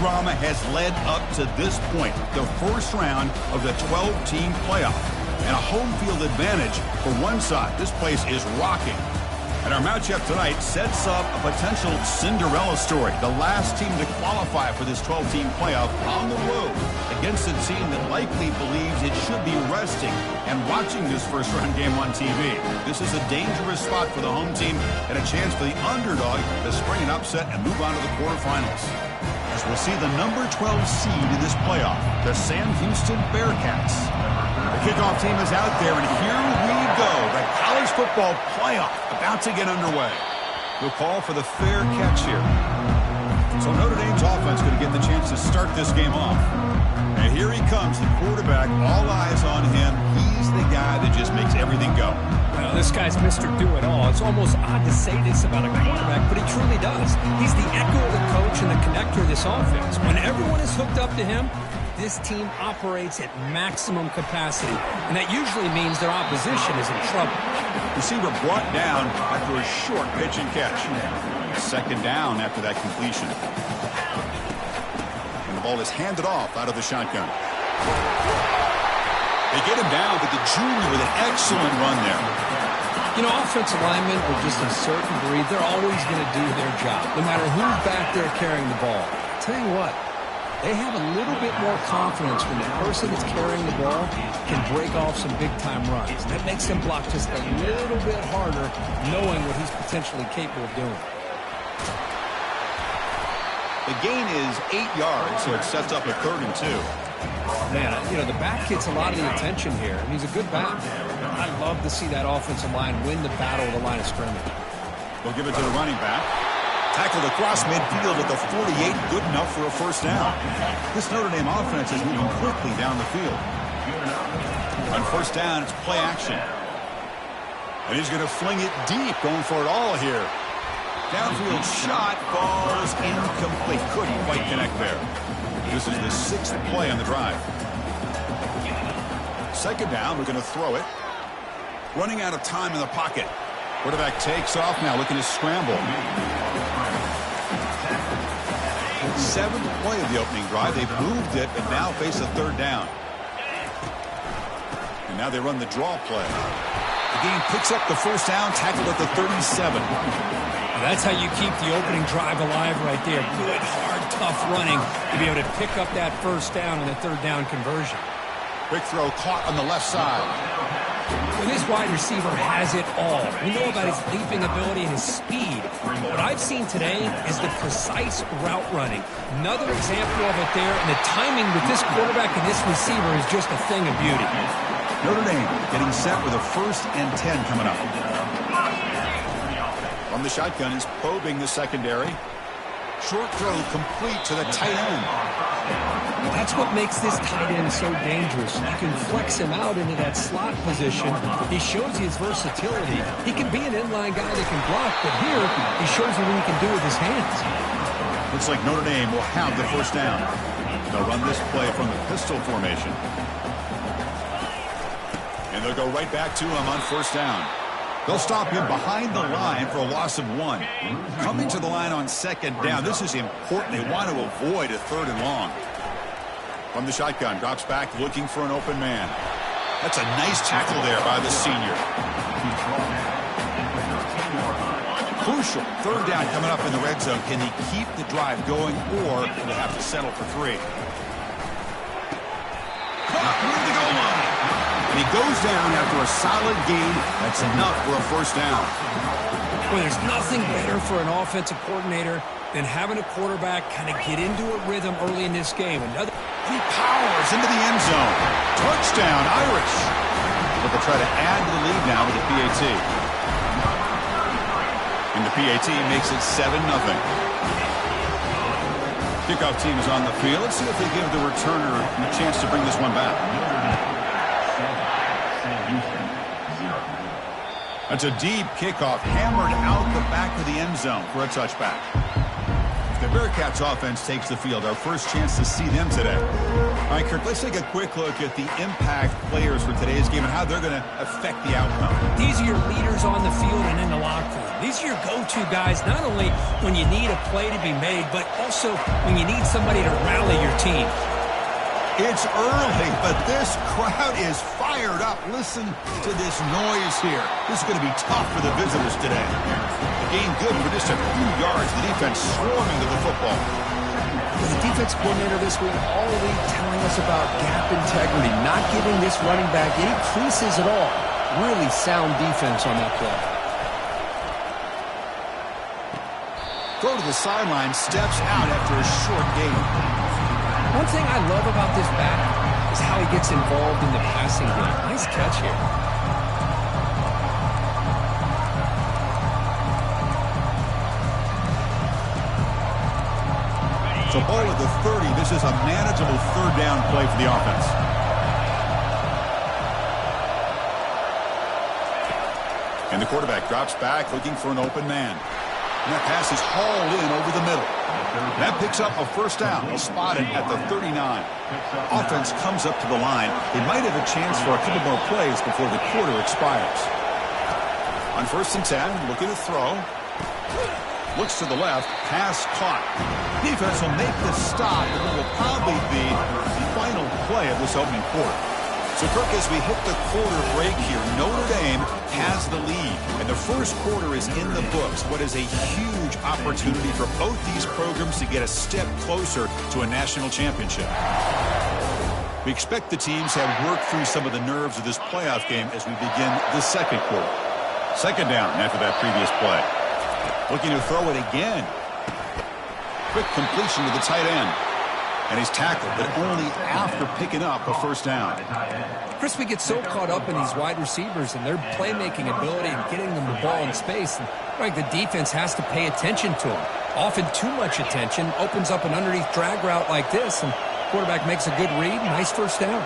drama has led up to this point, the first round of the 12-team playoff. And a home field advantage for one side. This place is rocking. And our matchup tonight sets up a potential Cinderella story. The last team to qualify for this 12-team playoff on the road against a team that likely believes it should be resting and watching this first-round game on TV. This is a dangerous spot for the home team and a chance for the underdog to spring an upset and move on to the quarterfinals. As we'll see the number 12 seed in this playoff, the Sam Houston Bearcats. The kickoff team is out there, and here we go. The college football playoff about to get underway. We'll call for the fair catch here. So Notre Dame's offense going to get the chance to start this game off. And here he comes, the quarterback, all eyes on him. He's the guy that just makes everything go. Well, this guy's Mr. Do-It-All. It's almost odd to say this about a quarterback, but he truly does. He's the echo of the coach and the connector of this offense. When everyone is hooked up to him, this team operates at maximum capacity, and that usually means their opposition is in trouble. Receiver brought down after a short pitch and catch. Second down after that completion. And the ball is handed off out of the shotgun. They get him down, but the junior with an excellent run there. You know, offensive linemen are just a certain breed. They're always going to do their job, no matter who's back there carrying the ball. I'll tell you what. They have a little bit more confidence when the person that's carrying the ball can break off some big-time runs. That makes them block just a little bit harder, knowing what he's potentially capable of doing. The gain is 8 yards, so it sets up a 3rd and 2. Man, you know, the back gets a lot of the attention here, and he's a good back. I'd love to see that offensive line win the battle of the line of scrimmage. We'll give it to the running back. Tackled across midfield at the 48, good enough for a first down. This Notre Dame offense is moving quickly down the field. On first down, it's play action. And he's going to fling it deep, going for it all here. Downfield shot, falls incomplete. Couldn't quite connect there. This is the 6th play on the drive. Second down, we're going to throw it. Running out of time in the pocket. Quarterback takes off now, looking to scramble. 7th play of the opening drive. They've moved it and now face a 3rd down. And now they run the draw play. The game picks up the first down, tackled at the 37. That's how you keep the opening drive alive right there. Good, hard, tough running to be able to pick up that first down and the 3rd down conversion. Quick throw caught on the left side. Well, this wide receiver has it all. We know about his leaping ability and his speed. What I've seen today is the precise route running. Another example of it there, and the timing with this quarterback and this receiver is just a thing of beauty. Notre Dame getting set with a 1st and 10 coming up. From the shotgun is probing the secondary. Short throw complete to the tight end. That's what makes this tight end so dangerous. You can flex him out into that slot position. He shows you his versatility. He can be an inline guy that can block, but here he shows you what he can do with his hands. Looks like Notre Dame will have the first down. They'll run this play from the pistol formation. And they'll go right back to him on first down. They'll stop him behind the line for a loss of 1. Coming to the line on second down. This is important. They want to avoid a 3rd and long. From the shotgun, drops back looking for an open man. That's a nice tackle there by the senior. Crucial 3rd down coming up in the red zone. Can they keep the drive going, or will they have to settle for 3? Caught near the goal line. And he goes down after a solid gain. That's enough for a first down. Well, there's nothing better for an offensive coordinator than having a quarterback kind of get into a rhythm early in this game. He powers into the end zone. Touchdown, Irish. But they'll try to add to the lead now with the PAT. And the PAT makes it 7-0. Kickoff team is on the field. Let's see if they give the returner a chance to bring this one back. That's a deep kickoff, hammered out the back of the end zone for a touchback. The Bearcats offense takes the field. Our first chance to see them today. All right, Kirk, let's take a quick look at the impact players for today's game and how they're going to affect the outcome. These are your leaders on the field and in the locker room. These are your go-to guys, not only when you need a play to be made, but also when you need somebody to rally your team. It's early, but this crowd is fired up. Listen to this noise here. This is going to be tough for the visitors today. The game good for just a few yards. The defense swarming to the football. The defense coordinator this week all week telling us about gap integrity, not giving this running back any creases at all. Really sound defense on that play. Throw to the sideline, steps out after a short gain. One thing I love about this back is how he gets involved in the passing game. Nice catch here. So ball at the 30. This is a manageable third down play for the offense. And the quarterback drops back looking for an open man. And that pass is hauled in over the middle. That picks up a first down. He'll spot it at the 39. Offense comes up to the line. They might have a chance for a couple more plays before the quarter expires. On 1st and 10, looking to throw. Looks to the left. Pass caught. Defense will make the stop, and it will probably be the final play of this opening quarter. So, Kirk, as we hit the quarter break here, Notre Dame has the lead, and the first quarter is in the books. What is a huge opportunity for both these programs to get a step closer to a national championship. We expect the teams have worked through some of the nerves of this playoff game as we begin the second quarter. Second down after that previous play. Looking to throw it again. Quick completion to the tight end. And he's tackled, but only after picking up a first down. Crispy gets so caught up in these wide receivers and their playmaking ability and getting them the ball in space. And like the defense has to pay attention to them. Often too much attention opens up an underneath drag route like this, and quarterback makes a good read. Nice first down.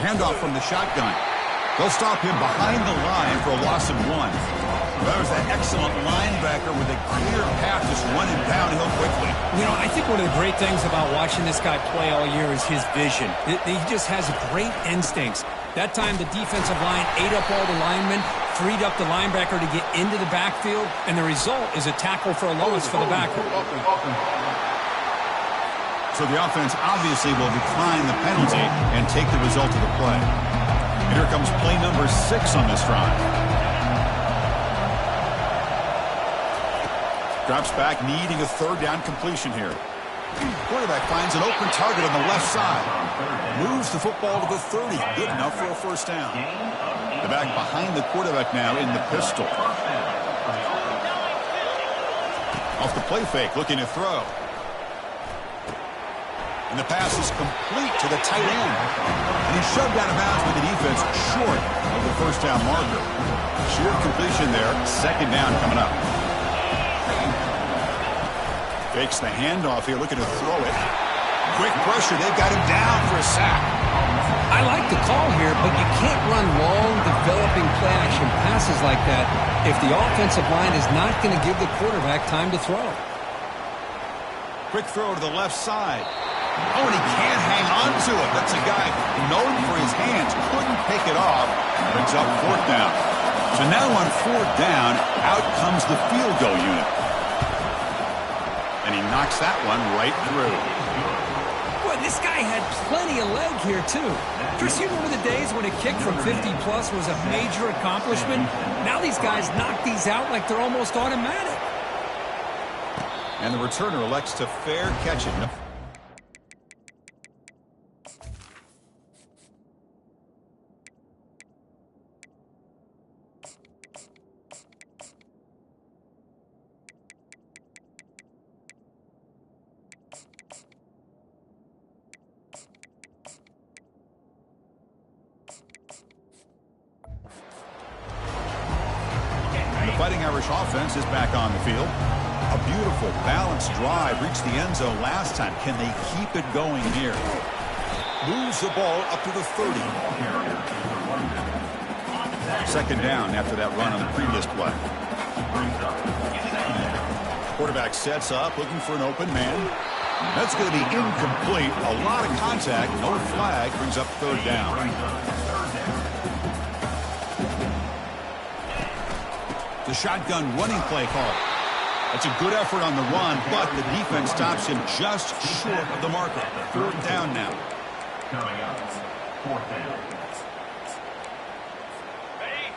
Handoff from the shotgun. They'll stop him behind the line for a loss of 1. That was an excellent linebacker with a clear path just running downhill quickly. You know, I think one of the great things about watching this guy play all year is his vision. He just has great instincts. That time the defensive line ate up all the linemen, freed up the linebacker to get into the backfield, and the result is a tackle for a loss for the backer. So the offense obviously will decline the penalty and take the result of the play. And here comes play number 6 on this drive. Drops back, needing a third down completion here. Quarterback finds an open target on the left side. Moves the football to the 30. Good enough for a first down. The back behind the quarterback now in the pistol. Off the play fake, looking to throw. And the pass is complete to the tight end. And he's shoved out of bounds with the defense short of the first down marker. Short completion there. Second down coming up. Fakes the handoff here, looking to throw it. Quick pressure, they've got him down for a sack. I like the call here, but you can't run long, developing play-action passes like that if the offensive line is not going to give the quarterback time to throw. Quick throw to the left side. Oh, and he can't hang on to it. That's a guy known for his hands. Couldn't pick it off. Brings up fourth down. So now on fourth down, out comes the field goal unit. And he knocks that one right through. Boy, this guy had plenty of leg here, too. Chris, you remember the days when a kick from 50-plus was a major accomplishment? Now these guys knock these out like they're almost automatic. And the returner elects to fair catch it. Fighting Irish offense is back on the field. A beautiful, balanced drive reached the end zone last time. Can they keep it going here? Moves the ball up to the 30. Second down after that run on the previous play. Quarterback sets up, looking for an open man. That's going to be incomplete. A lot of contact, no flag, brings up third down. The shotgun running play call. That's a good effort on the run, but the defense stops him just short of the marker. Third down now. Coming up, fourth down.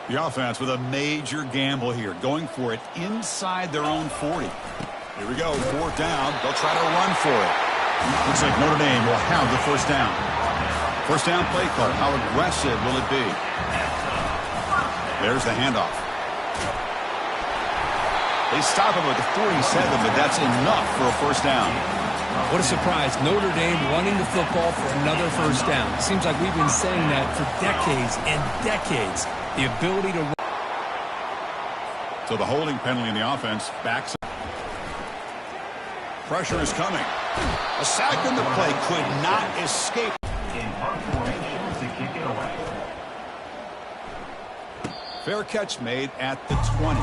The offense with a major gamble here, going for it inside their own 40. Here we go, fourth down. They'll try to run for it. Looks like Notre Dame will have the first down. First down play call. How aggressive will it be? There's the handoff. They stop him at the 47, but that's enough for a first down. What a surprise. Notre Dame running the football for another first down. Seems like we've been saying that for decades and decades. The ability to run. So the holding penalty in the offense backs up. Pressure is coming. A sack in the play could not escape. In punt formation to kick it away. Fair catch made at the 20.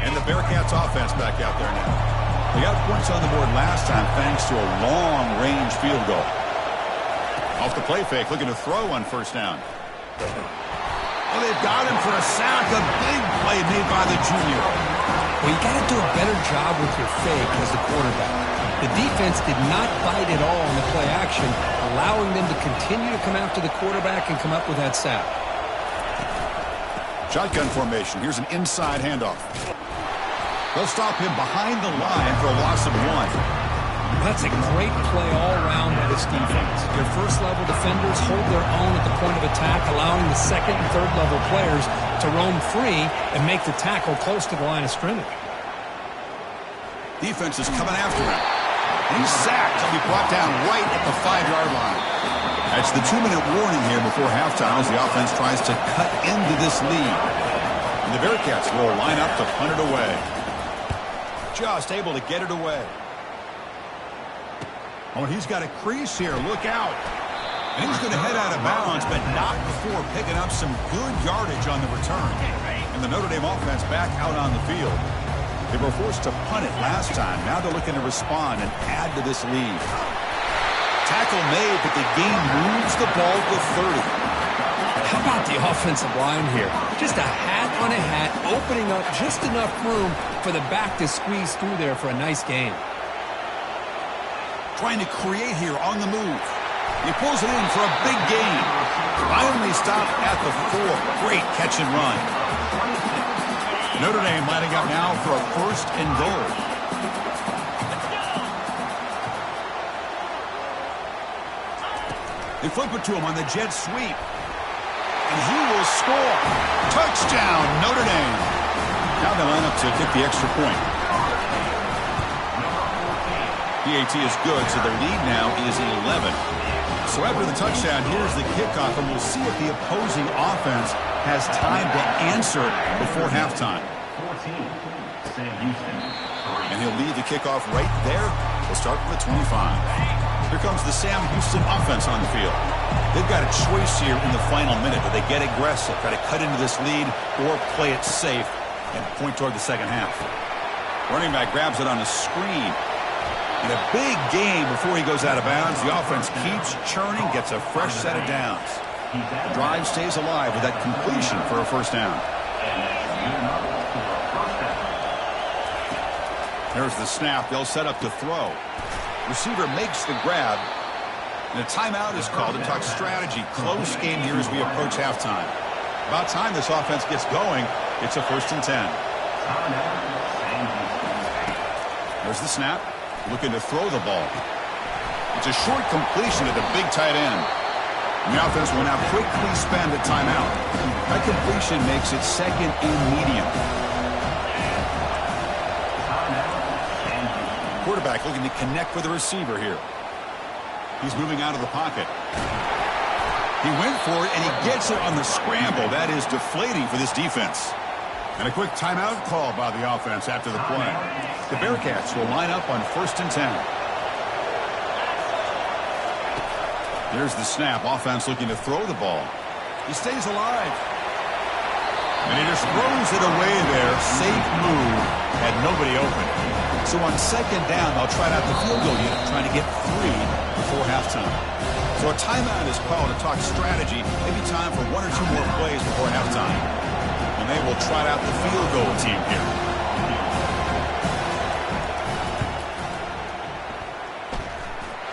And the Bearcats offense back out there now. They got points on the board last time thanks to a long-range field goal. Off the play fake, looking to throw on first down. Oh, they've got him for a sack. A big play made by the junior. Well, you got to do a better job with your fake as the quarterback. The defense did not bite at all on the play action, allowing them to continue to come after the quarterback and come up with that sack. Shotgun formation. Here's an inside handoff. They'll stop him behind the line for a loss of 1. That's a great play all around by this defense. Your first-level defenders hold their own at the point of attack, allowing the second and third-level players to roam free and make the tackle close to the line of scrimmage. Defense is coming after him. He's sacked. He'll be brought down right at the 5-yard line. That's the 2-minute warning here before halftime as the offense tries to cut into this lead. And the Bearcats will line up to punt it away. Just able to get it away. Oh, he's got a crease here. Look out. And he's going to head out of bounds, but not before picking up some good yardage on the return. And the Notre Dame offense back out on the field. They were forced to punt it last time. Now they're looking to respond and add to this lead. Tackle made, but the game moves the ball to 30. How about the offensive line here? Just a hat on a hat, opening up just enough room for the back to squeeze through there for a nice gain. Trying to create here on the move. He pulls it in for a big gain. Finally stopped at the 4. Great catch and run. Notre Dame lining up now for a first and goal. They flip it to him on the jet sweep. And he will score. Touchdown, Notre Dame. Now they line up to kick the extra point. PAT is good, so the lead now is 11. So after the touchdown, here's the kickoff, and we'll see if the opposing offense has time to answer before halftime. 14, Sam Houston. And he'll lead the kickoff right there. We'll start from the 25. Here comes the Sam Houston offense on the field. They've got a choice here in the final minute. Do they get aggressive, try to cut into this lead, or play it safe and point toward the second half? Running back grabs it on the screen. And a big game before he goes out of bounds. The offense keeps churning, gets a fresh set of downs. The drive stays alive with that completion for a first down. There's the snap. They'll set up to throw. Receiver makes the grab. And a timeout is called to talk strategy. Close game here as we approach halftime. About time this offense gets going. It's a first and 10. There's the snap. Looking to throw the ball. It's a short completion to the big tight end. And the offense will now quickly spend a timeout. That completion makes it second and medium. Quarterback looking to connect with the receiver here. He's moving out of the pocket. He went for it, and he gets it on the scramble. That is deflating for this defense. And a quick timeout call by the offense after the play. The Bearcats will line up on first and 10. There's the snap. Offense looking to throw the ball. He stays alive. And he just throws it away there. Safe move. Had nobody open. So on second down, they'll try out the field goal unit, trying to get 3 before halftime. So a timeout is called to talk strategy. Maybe time for 1 or 2 more plays before halftime. And they will try out the field goal team here.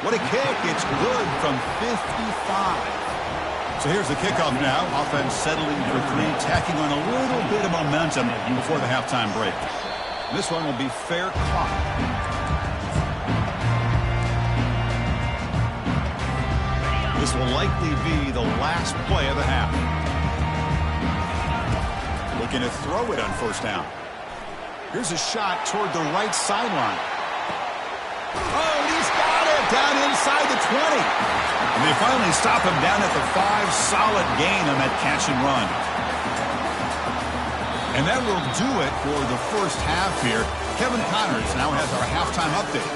What a kick. It's good from 55. So here's the kickoff now. Offense settling for 3, tacking on a little bit of momentum before the halftime break. This one will be fair caught. This will likely be the last play of the half. Looking to throw it on first down. Here's a shot toward the right sideline. Oh, he's got it down inside the 20. And they finally stop him down at the 5. Solid gain on that catch and run. And that will do it for the first half here. Kevin Connors now has our halftime update.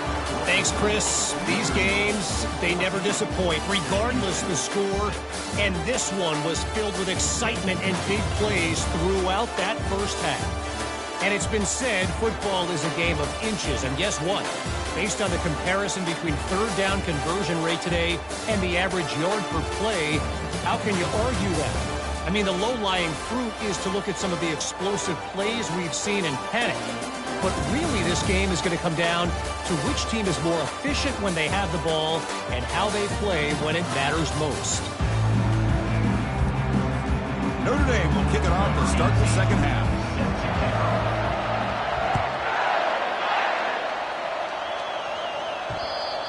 Thanks, Chris. These games, they never disappoint, regardless the score. And this one was filled with excitement and big plays throughout that first half. And it's been said, football is a game of inches. And guess what? Based on the comparison between third down conversion rate today and the average yard per play, how can you argue that? I mean, the low-lying fruit is to look at some of the explosive plays we've seen and panic. But really, this game is going to come down to which team is more efficient when they have the ball and how they play when it matters most. Notre Dame will kick it off to start the second half.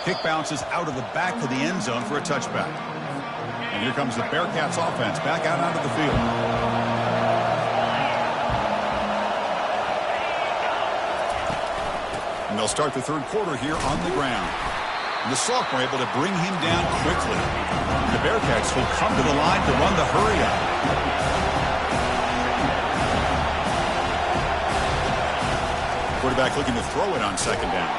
Kick bounces out of the back of the end zone for a touchback. And here comes the Bearcats offense back out onto the field. And they'll start the third quarter here on the ground. And the sophomore able to bring him down quickly. And the Bearcats will come to the line to run the hurry up. Quarterback looking to throw it on second down.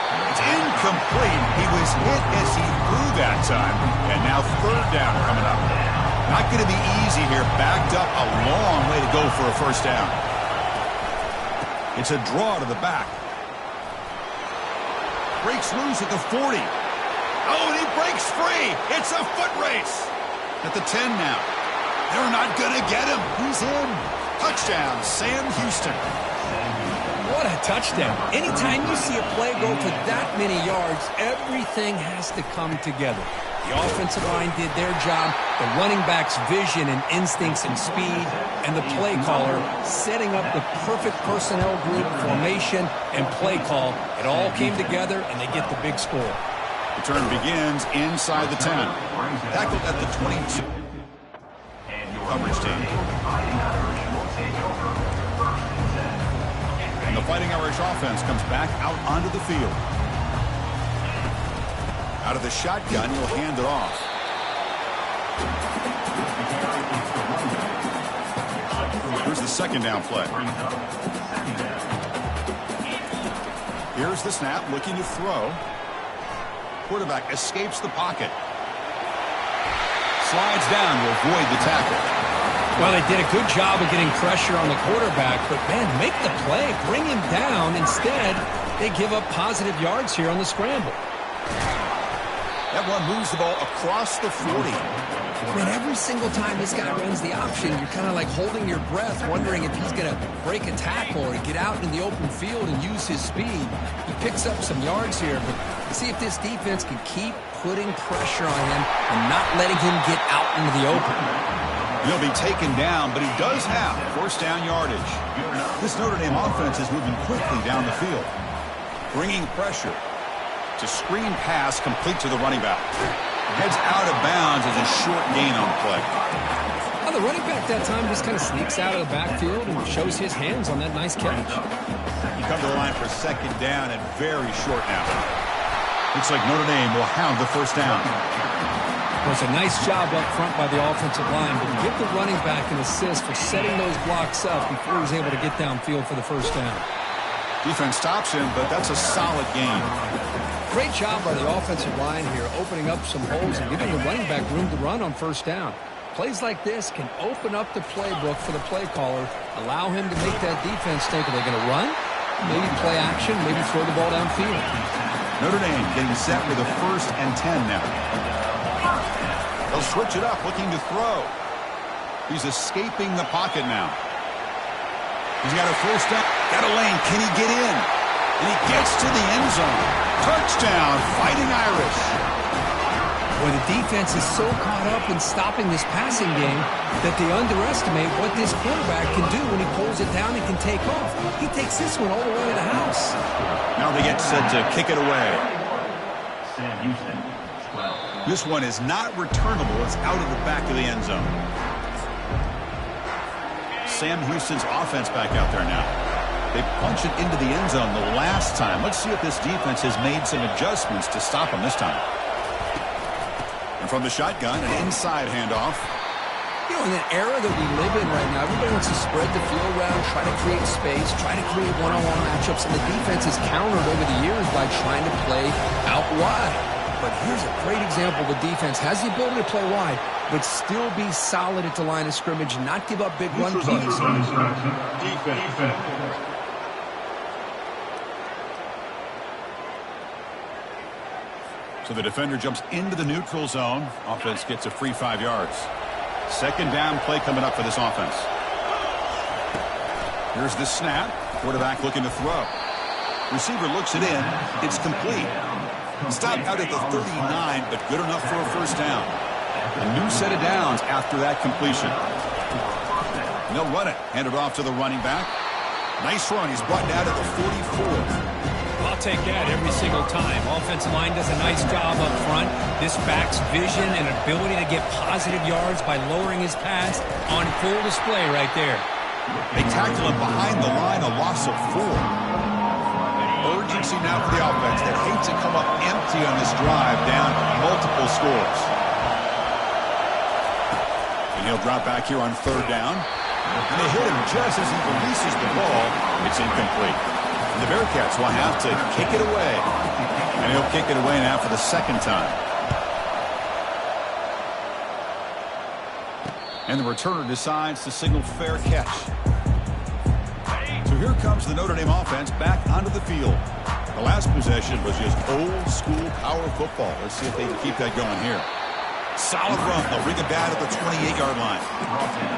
It's incomplete. He was hit as he threw that time. And now third down coming up. Not going to be easy here. Backed up a long way to go for a first down. It's a draw to the back. Breaks loose at the 40. Oh, and he breaks free. It's a foot race. At the 10 now. They're not going to get him. He's in. Touchdown, Sam Houston. What a touchdown. Anytime you see a play go for that many yards, everything has to come together. The offensive line did their job, the running back's vision and instincts and speed, and the play caller setting up the perfect personnel group, formation, and play call. It all came together, and they get the big score. The turn begins inside the 10. Tackled at the 22. Coverage team. And the Fighting Irish offense comes back out onto the field. Out of the shotgun, he'll hand it off. Here's the second down play. Here's the snap, looking to throw. Quarterback escapes the pocket. Slides down to avoid the tackle. Well, they did a good job of getting pressure on the quarterback, but, man, make the play. Bring him down. Instead, they give up positive yards here on the scramble. That one moves the ball across the 40. Man, every single time this guy runs the option, you're kind of like holding your breath, wondering if he's going to break a tackle or get out in the open field and use his speed. He picks up some yards here, but let's see if this defense can keep putting pressure on him and not letting him get out into the open. He'll be taken down, but he does have first down yardage. This Notre Dame offense is moving quickly down the field. Bringing pressure. To screen pass complete to the running back. Heads out of bounds as a short gain on the play. Well, the running back that time just kind of sneaks out of the backfield and shows his hands on that nice catch. You come to the line for second down and very short now. Looks like Notre Dame will hound the first down. It was a nice job up front by the offensive line, but give the running back an assist for setting those blocks up before he was able to get downfield for the first down. Defense stops him, but that's a solid gain. Great job by the offensive line here, opening up some holes and giving the running back room to run on first down. Plays like this can open up the playbook for the play caller, allow him to make that defense think, are they going to run? Maybe play action, maybe throw the ball downfield. Notre Dame getting set with a 1st and 10 now. They'll switch it up, looking to throw. He's escaping the pocket now. He's got a 1st down. Got a lane. Can he get in? And he gets to the end zone. Touchdown, Fighting Irish. Well, the defense is so caught up in stopping this passing game that they underestimate what this quarterback can do when he pulls it down and can take off. He takes this one all the way to the house. Now they get set to kick it away. Sam Houston, 12. This one is not returnable. It's out of the back of the end zone. Sam Houston's offense back out there now. They punch it into the end zone the last time. Let's see if this defense has made some adjustments to stop them this time. And from the shotgun, an inside handoff. You know, in the era that we live in right now, everybody wants to spread the field around, try to create space, try to create one-on-one matchups, and the defense is countered over the years by trying to play out wide. But here's a great example. The defense has the ability to play wide, but still be solid at the line of scrimmage, not give up big run plays. Defense. So the defender jumps into the neutral zone. Offense gets a free 5 yards. 2nd down play coming up for this offense. Here's the snap. Quarterback looking to throw. Receiver looks it in. It's complete. Stopped out at the 39, but good enough for a 1st down. A new set of downs after that completion. And they'll run it. Hand it off to the running back. Nice run. He's brought down at the 44. I'll take that every single time. Offensive line does a nice job up front. This back's vision and ability to get positive yards by lowering his pass on full display right there. They tackle him behind the line, a loss of 4. Urgency now for the offense that hates to come up empty on this drive, down multiple scores. And he'll drop back here on 3rd down. And they hit him just as he releases the ball. It's incomplete. And the Bearcats will have to kick it away. And he'll kick it away now for the 2nd time. And the returner decides to signal fair catch. So here comes the Notre Dame offense back onto the field. The last possession was just old school power football. Let's see if they can keep that going here. Solid run. They'll bring it back at the 28-yard line.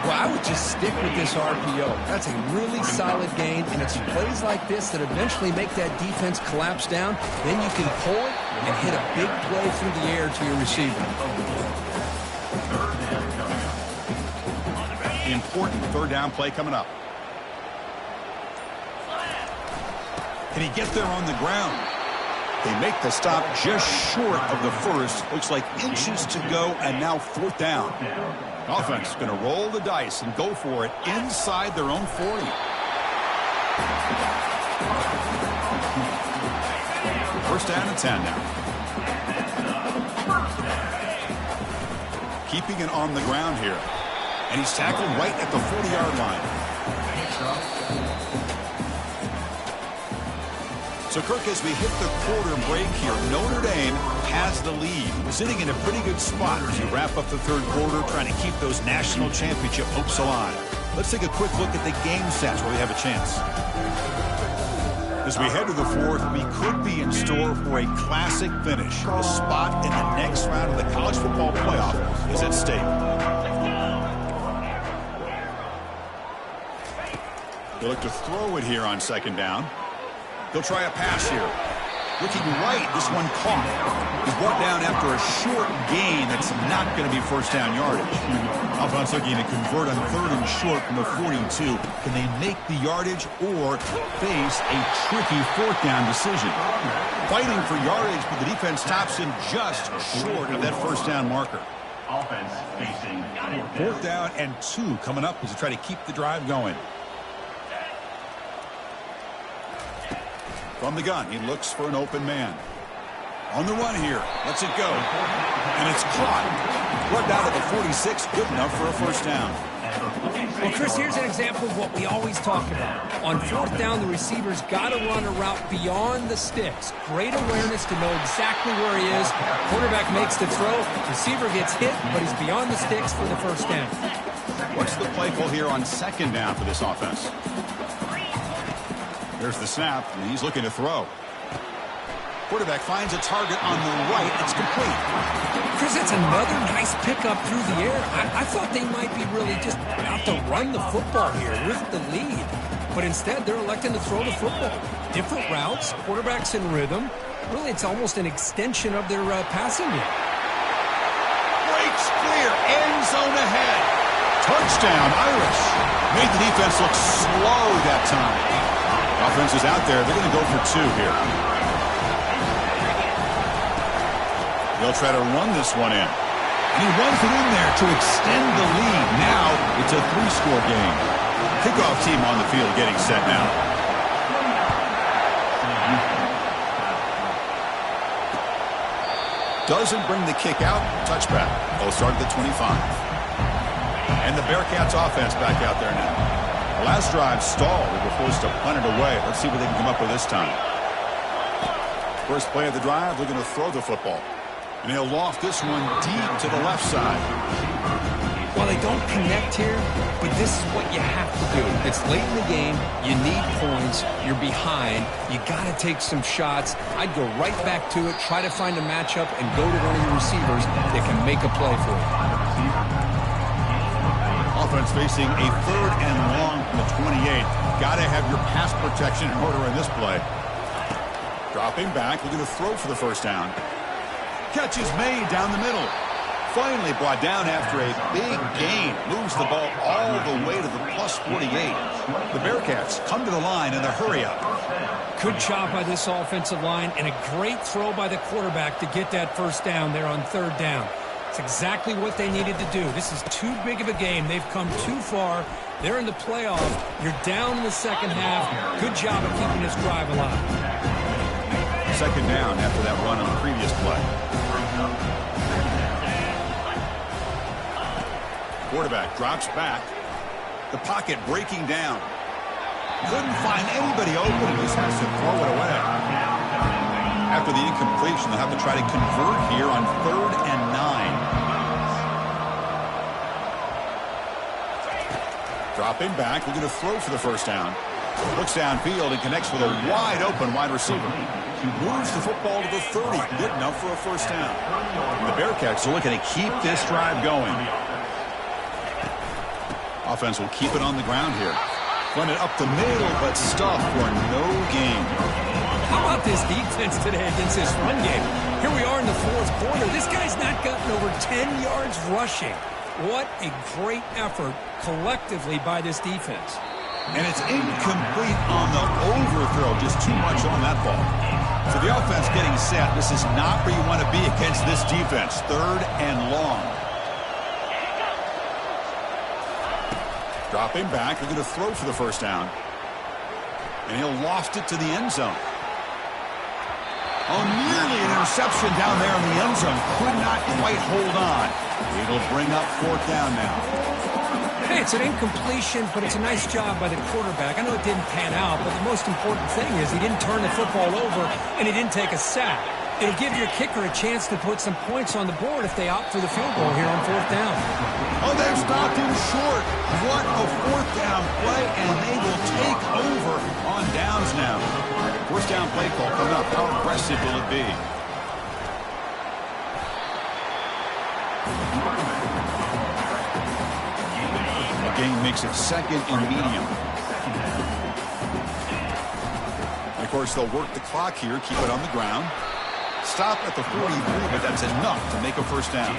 Well, I would just stick with this RPO. That's a really solid gain, and it's plays like this that eventually make that defense collapse down. Then you can pull it and hit a big play through the air to your receiver. Important 3rd down play coming up. Can he get there on the ground? They make the stop just short of the 1st. Looks like inches to go, and now 4th down. Offense going to roll the dice and go for it inside their own 40. First down and 10 now. Keeping it on the ground here. And he's tackled right at the 40-yard line. So, Kirk, as we hit the quarter break here, Notre Dame has the lead. Sitting in a pretty good spot as we wrap up the 3rd quarter, trying to keep those national championship hopes alive. Let's take a quick look at the game stats where we have a chance. As we head to the 4th, we could be in store for a classic finish. A spot in the next round of the college football playoff is at stake. They look to throw it here on 2nd down. He'll try a pass here. Looking right, this one caught. He's brought down after a short gain that's not going to be 1st down yardage. Offense looking to convert on 3rd and short from the 42. Can they make the yardage or face a tricky 4th down decision? Fighting for yardage, but the defense stops him just short of that 1st down marker. Offense facing 4th down and 2 coming up as they try to keep the drive going. From the gun, he looks for an open man. On the run here, lets it go. And it's caught. Brought down to the 46, good enough for a 1st down. Well, Chris, here's an example of what we always talk about. On fourth down, the receiver's got to run a route beyond the sticks. Great awareness to know exactly where he is. Quarterback makes the throw. Receiver gets hit, but he's beyond the sticks for the first down. What's the play call here on second down for this offense? There's the snap, and he's looking to throw. Quarterback finds a target on the right. It's complete. Chris, that's another nice pickup through the air. I thought they might be really just out to run the football here with the lead. But instead, they're electing to throw the football. Different routes, quarterbacks in rhythm. Really, it's almost an extension of their passing game. Breaks clear. End zone ahead. Touchdown, Irish. Made the defense look slow that time. Offense is out there. They're going to go for two here. They'll try to run this one in. And he runs it in there to extend the lead. Now it's a 3-score game. Kickoff team on the field getting set now. Doesn't bring the kick out. Touchback. They'll start at the 25. And the Bearcats offense back out there now. The last drive stalled. They were forced to punt it away. Let's see what they can come up with this time. First play of the drive, they're going to throw the football. And he'll loft this one deep to the left side. Well, they don't connect here, but this is what you have to do. It's late in the game. You need points. You're behind. You got to take some shots. I'd go right back to it, try to find a matchup, and go to one of your receivers that can make a play for you. Offense facing a 3rd and long from the 28. Got to have your pass protection in order in this play. Dropping back, looking to throw for the first down. Catch is made down the middle. Finally brought down after a big gain. Moves the ball all the way to the plus 48. The Bearcats come to the line in a hurry-up. Good job by this offensive line and a great throw by the quarterback to get that first down there on 3rd down. It's exactly what they needed to do. This is too big of a game. They've come too far. They're in the playoff. You're down in the second half. Good job of keeping this drive alive. Second down after that run on the previous play. Quarterback drops back. The pocket breaking down. Couldn't find anybody open and just has to throw it away. After the incompletion, they'll have to try to convert here on 3rd and 9. Dropping back, looking to throw for the first down. Looks downfield and connects with a wide open wide receiver. Moves the football to the 30. Good enough for a first down. And the Bearcats are looking to keep this drive going. Offense will keep it on the ground here. Run it up the middle, but stuffed for no gain. How about this defense today against this run game? Here we are in the 4th quarter. This guy's not gotten over 10 yards rushing. What a great effort collectively by this defense. And it's incomplete on the overthrow. Just too much on that ball. So the offense getting set. This is not where you want to be against this defense. 3rd and long. Dropping back. They're going to throw for the first down. And he'll loft it to the end zone. Oh, nearly an interception down there in the end zone. Could not quite hold on. It'll bring up 4th down now. Hey, it's an incompletion, but it's a nice job by the quarterback. I know it didn't pan out, but the most important thing is he didn't turn the football over and he didn't take a sack. It'll give your kicker a chance to put some points on the board if they opt for the field goal here on 4th down. Oh, they've stopped him short. What a 4th down play, and they will take over on downs now. 1st down play call coming up. How aggressive will it be? The game makes it 2nd and medium. And of course, they'll work the clock here, keep it on the ground. Stop at the 43, but that's enough to make a first down.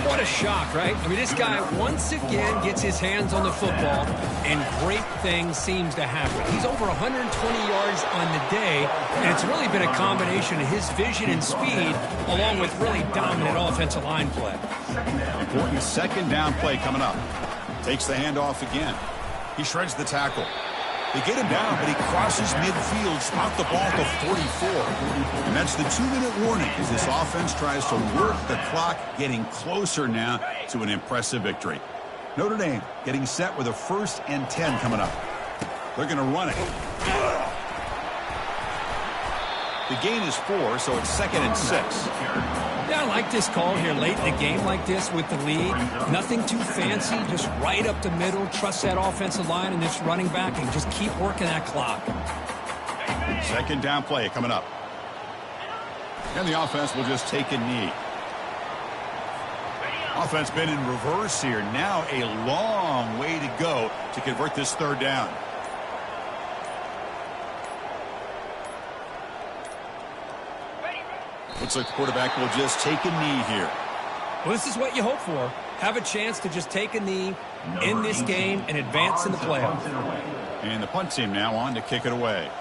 What a shock, right? I mean, this guy once again gets his hands on the football, and great things seems to happen. He's over 120 yards on the day, and it's really been a combination of his vision and speed, along with really dominant offensive line play. Important 2nd down play coming up. Takes the handoff again. He shreds the tackle. They get him down, but he crosses midfield, spot the ball to 44. And that's the 2-minute warning as this offense tries to work the clock, getting closer now to an impressive victory. Notre Dame getting set with a 1st and 10 coming up. They're going to run it. The gain is 4, so it's 2nd and 6. Yeah, I like this call here late in the game like this with the lead. Nothing too fancy, just right up the middle. Trust that offensive line and this running back and just keep working that clock. 2nd down play coming up. And the offense will just take a knee. Offense been in reverse here. Now a long way to go to convert this 3rd down. Looks like the quarterback will just take a knee here. Well, this is what you hope for. Have a chance to just take a knee in this game and advance in the playoffs. And the punt team now on to kick it away.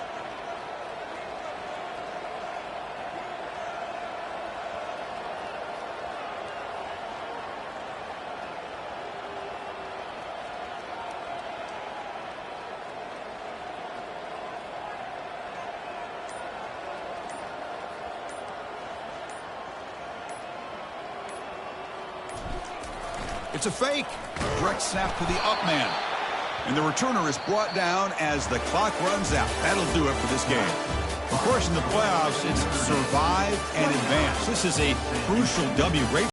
It's a fake. Direct snap to the up man. And the returner is brought down as the clock runs out. That'll do it for this game. Of course, in the playoffs, it's survive and advance. This is a crucial W. Great